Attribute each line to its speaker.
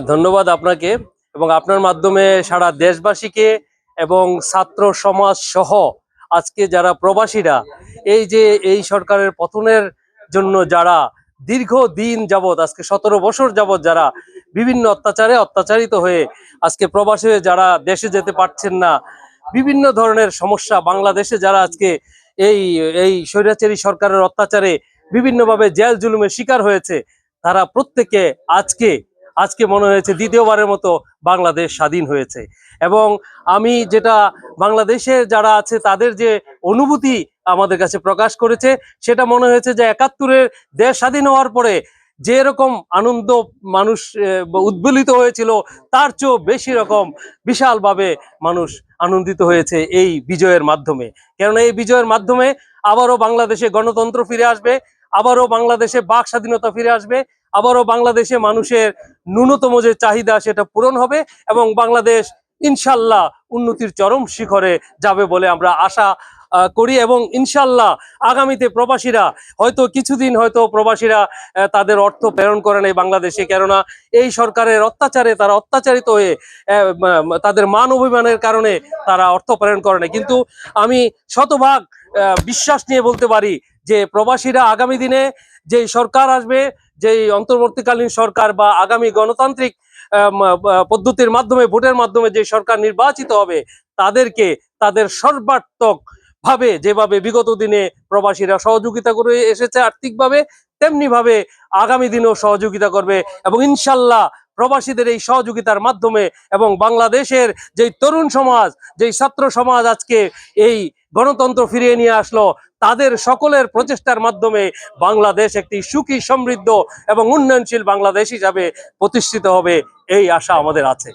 Speaker 1: ধন্যবাদ আপনাকে এবং আপনার মাধ্যমে সারা দেশবাসীকে এবং ছাত্র সমাজ সহ আজকে যারা প্রবাসীরা এই যে এই সরকারের পতনের জন্য যারা দীর্ঘদিন যাবৎ আজকে 17 বছর যাবৎ যারা বিভিন্ন অত্যাচারে অত্যাচারিত হয়ে আজকে প্রবাসে যারা দেশে যেতে পারছেন না, বিভিন্ন ধরনের সমস্যা বাংলাদেশে যারা আজকে এই এই স্বৈরাচারী সরকারের অত্যাচারে বিভিন্নভাবে জেল জুলুমের শিকার হয়েছে, তারা প্রত্যেকে আজকে আজকে মনে হয়েছে দ্বিতীয়বারের মতো বাংলাদেশ স্বাধীন হয়েছে। এবং আমি যেটা বাংলাদেশে যারা আছে তাদের যে অনুভূতি আমাদের কাছে প্রকাশ করেছে, সেটা মনে হয়েছে যে 71-এর দেশ স্বাধীন হওয়ার পরে যে এরকম আনন্দ মানুষ উদ্বেলিত হয়েছিল, তার চেয়েও বেশি রকম বিশালভাবে মানুষ আনন্দিত হয়েছে এই বিজয়ের মাধ্যমে। কেননা এই বিজয়ের মাধ্যমে আবারও বাংলাদেশে গণতন্ত্র ফিরে আসবে, আবারও বাংলাদেশে বাক স্বাধীনতা ফিরে আসবে, আবারও বাংলাদেশে মানুষের ন্যূনতম যে চাহিদা সেটা পূরণ হবে এবং বাংলাদেশ ইনশাল্লাহ উন্নতির চরম শিখরে যাবে বলে আমরা আশা করি। এবং ইনশাল্লাহ আগামীতে প্রবাসীরা হয়তো কিছুদিন হয়তো প্রবাসীরা তাদের অর্থ প্রেরণ করে নেই বাংলাদেশে, কেননা এই সরকারের অত্যাচারে তারা অত্যাচারিত হয়ে তাদের মান অভিমানের কারণে তারা অর্থ প্রেরণ করে নেই। কিন্তু আমি শতভাগ বিশ্বাস নিয়ে বলতে পারি যে প্রবাসীরা আগামী দিনে যে সরকার আসবে, যে অন্তর্বর্তীকালীন সরকার বা আগামী গণতান্ত্রিক পদ্ধতির মাধ্যমে ভোটের মাধ্যমে যে সরকার নির্বাচিত হবে, তাদেরকে তাদের সর্বাত্মক ভাবে যেভাবে বিগত দিনে প্রবাসীরা সহযোগিতা করে এসেছে আর্থিকভাবে, তেমনি ভাবে আগামী দিনেও সহযোগিতা করবে। এবং ইনশাল্লাহ প্রবাসীদের এই সহযোগিতার মাধ্যমে এবং বাংলাদেশের যেই তরুণ সমাজ, যেই ছাত্র সমাজ আজকে এই গণতন্ত্র ফিরিয়ে নিয়ে আসলো, তাদের সকলের প্রচেষ্টার মাধ্যমে বাংলাদেশ একটি সুখী সমৃদ্ধ এবং উন্নয়নশীল বাংলাদেশ হিসাবে প্রতিষ্ঠিত হবে, এই আশা আমাদের আছে।